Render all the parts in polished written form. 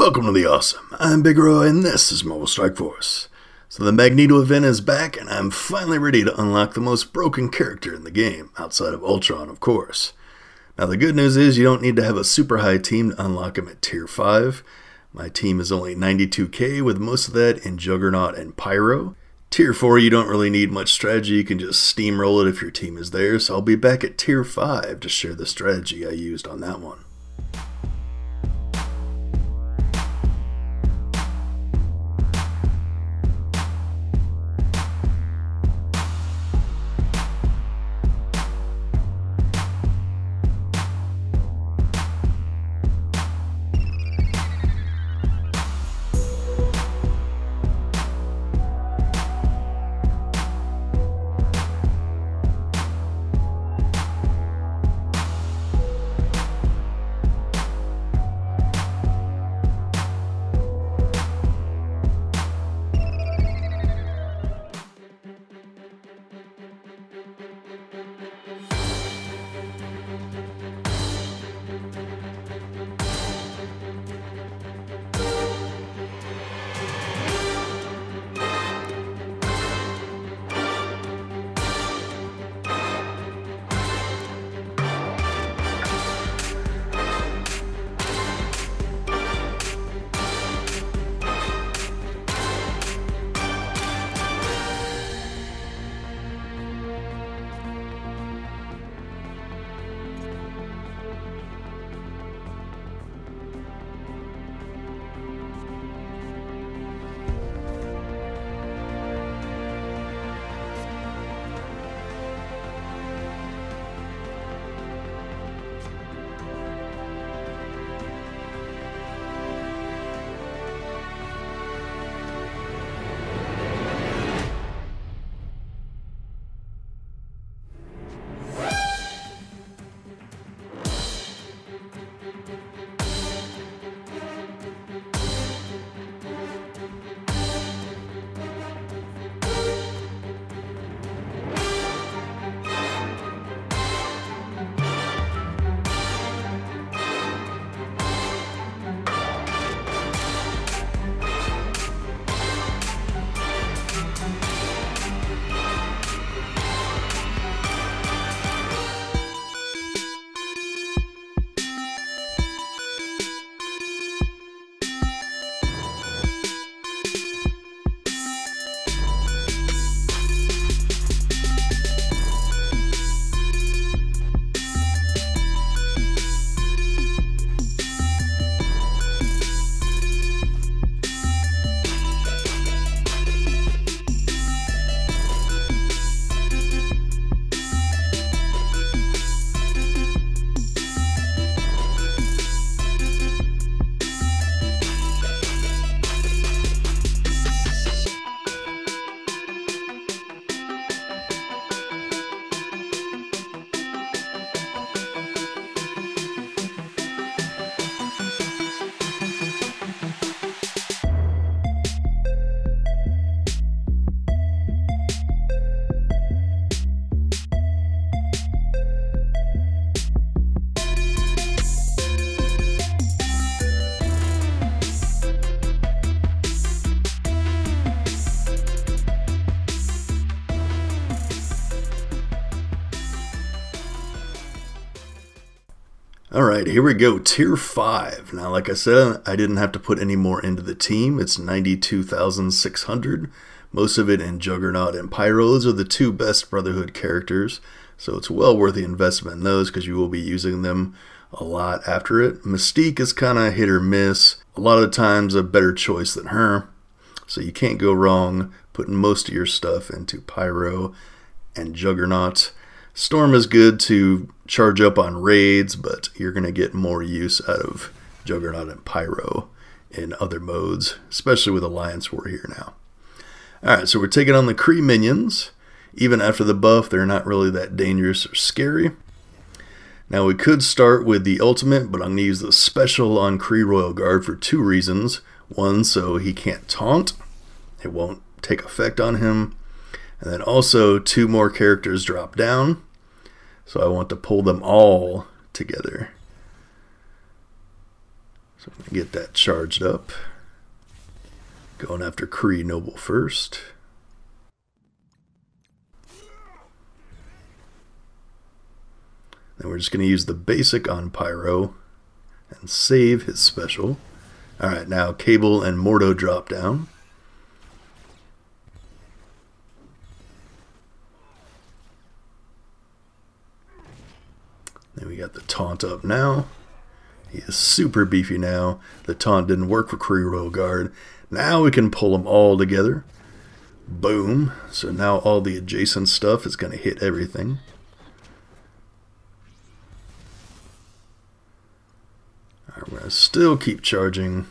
Welcome to the Awesome. I'm Big Roy and this is Mobile Strike Force. So the Magneto event is back and I'm finally ready to unlock the most broken character in the game, outside of Ultron of course. Now the good news is you don't need to have a super high team to unlock him at tier 5. My team is only 92k with most of that in Juggernaut and Pyro. Tier 4 you don't really need much strategy, you can just steamroll it if your team is there, so I'll be back at tier 5 to share the strategy I used on that one. Alright, here we go, tier 5. Now like I said, I didn't have to put any more into the team. It's 92,600. Most of it in Juggernaut and Pyro. Those are the two best Brotherhood characters. So it's well worth the investment in those because you will be using them a lot after it. Mystique is kind of hit or miss. A lot of the times a better choice than her. So you can't go wrong putting most of your stuff into Pyro and Juggernaut. Storm is good to charge up on raids, but you're going to get more use out of Juggernaut and Pyro in other modes, especially with Alliance War here now. Alright, so we're taking on the Kree minions. Even after the buff, they're not really that dangerous or scary. Now we could start with the ultimate, but I'm going to use the special on Kree Royal Guard for two reasons. One, so he can't taunt. It won't take effect on him. And then also 2 more characters drop down. So I want to pull them all together. So I'm going to get that charged up. Going after Kree Noble first. Then we're just going to use the basic on Pyro and save his special. Alright, now Cable and Mordo drop down. Then we got the taunt up now. He is super beefy now. The taunt didn't work for Kree Royal Guard. Now we can pull them all together. Boom. So now all the adjacent stuff is going to hit everything. Alright, we're going to still keep charging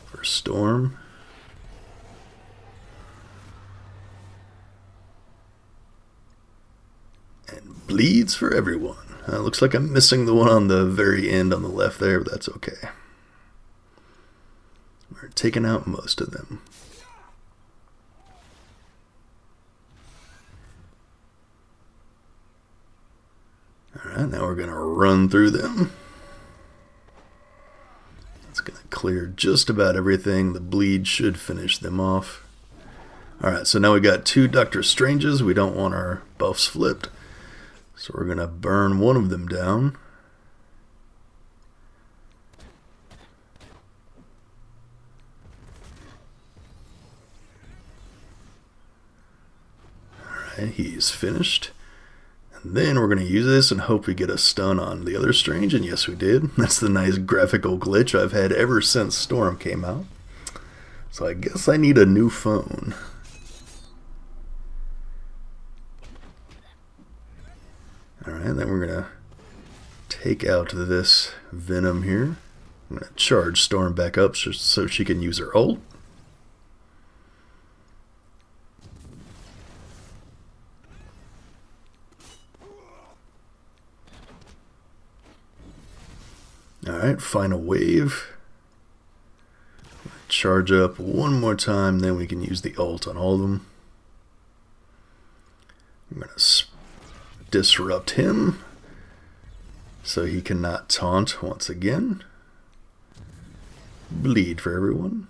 for Storm. And bleeds for everyone. Looks like I'm missing the one on the very end on the left there, but that's okay. We're taking out most of them. Alright, now we're going to run through them. It's going to clear just about everything. The bleed should finish them off. Alright, so now we got 2 Doctor Stranges. We don't want our buffs flipped. So we're going to burn one of them down. Alright, he's finished. And then we're going to use this and hope we get a stun on the other Strange. And yes, we did. That's the nice graphical glitch I've had ever since Storm came out. So I guess I need a new phone. Alright, then we're going to take out this Venom here. I'm going to charge Storm back up so she can use her ult. Alright, final wave. Charge up one more time, then we can use the ult on all of them. I'm going to disrupt him so he cannot taunt once again. Bleed for everyone.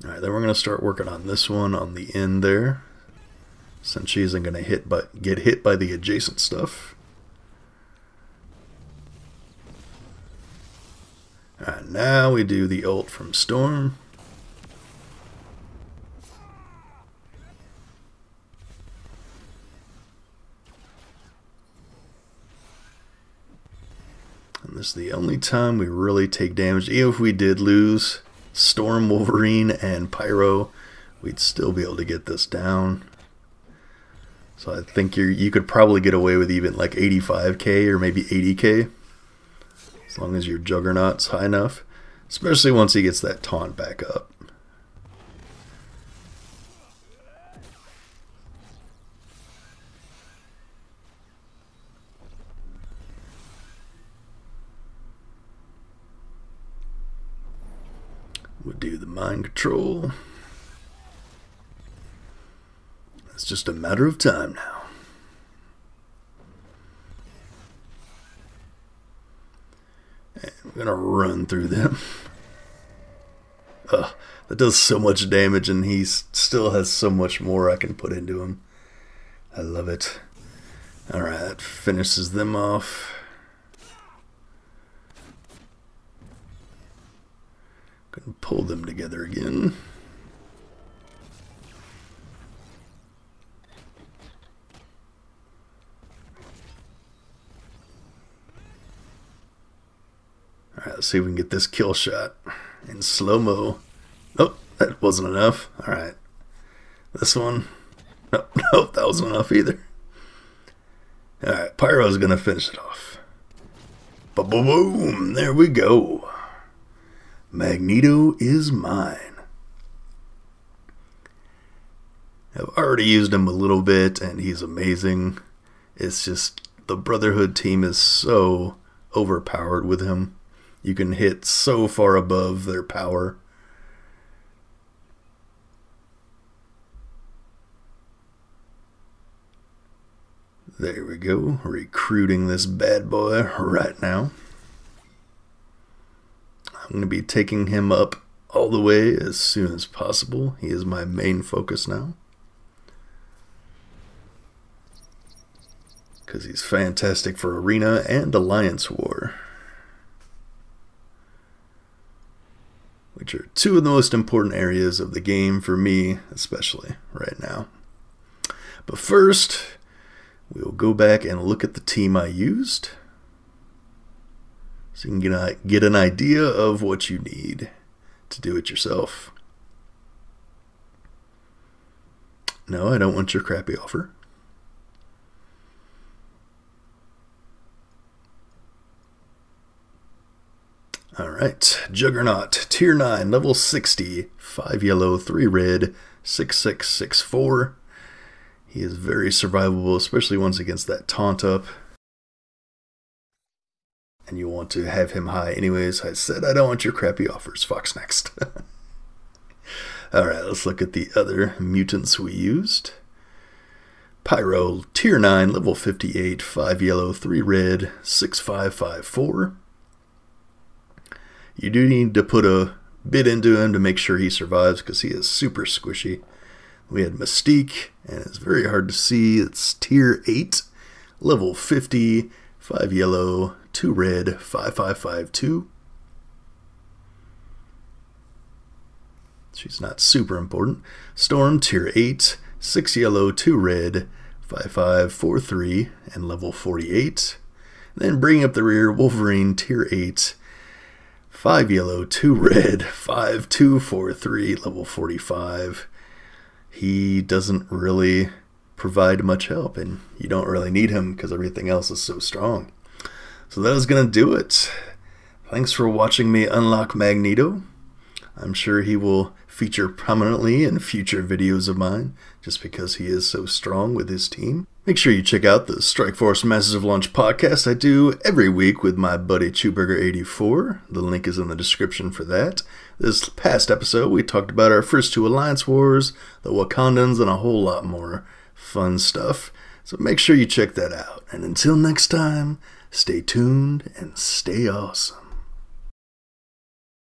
Alright, then we're going to start working on this one on the end there, since she isn't going to get hit by the adjacent stuff. Alright, now we do the ult from Storm. And this is the only time we really take damage. Even if we did lose Storm, Wolverine, and Pyro, we'd still be able to get this down. So I think you could probably get away with even like 85k or maybe 80k. As long as your Juggernaut's high enough. Especially once he gets that taunt back up. We'll do the mind control. It's just a matter of time now. And we're going to run through them. Ugh, that does so much damage, and he still has so much more I can put into him. I love it. Alright, that finishes them off. Gonna pull them together again. Alright, let's see if we can get this kill shot in slow-mo. Oh, that wasn't enough. Alright. This one. Nope, that wasn't enough either. Alright, Pyro's gonna finish it off. Ba-boom! There we go. Magneto is mine. I've already used him a little bit, and he's amazing. It's just the Brotherhood team is so overpowered with him. You can hit so far above their power. There we go, recruiting this bad boy right now. I'm going to be taking him up all the way as soon as possible. He is my main focus now, because he's fantastic for Arena and Alliance War, which are two of the most important areas of the game for me, especially right now. But first, we'll go back and look at the team I used, so you can get an idea of what you need to do it yourself. No, I don't want your crappy offer. Alright, Juggernaut, Tier 9, level 60, 5 yellow, 3 red, 6664. He is very survivable, especially once against that taunt up. And you want to have him high anyways. I said I don't want your crappy offers. Fox next. Alright, let's look at the other mutants we used. Pyro, Tier 9, level 58, 5 yellow, 3 red, 6554. You do need to put a bit into him to make sure he survives, because he is super squishy. We had Mystique, and it's very hard to see. It's Tier 8, level 50, 5 yellow, 2 red, 5552. She's not super important. Storm, Tier 8, 6 yellow, 2 red, 5543, and level 48. And then bringing up the rear, Wolverine, Tier 8, 5 yellow, 2 red, 5243, level 45. He doesn't really provide much help, and you don't really need him because everything else is so strong. So that is going to do it. Thanks for watching me unlock Magneto. I'm sure he will feature prominently in future videos of mine, just because he is so strong with his team. Make sure you check out the Strike Force Massive Launch podcast I do every week with my buddy Chewburger84. The link is in the description for that. This past episode, we talked about our first 2 Alliance Wars, the Wakandans, and a whole lot more fun stuff. So make sure you check that out. And until next time, stay tuned and stay awesome.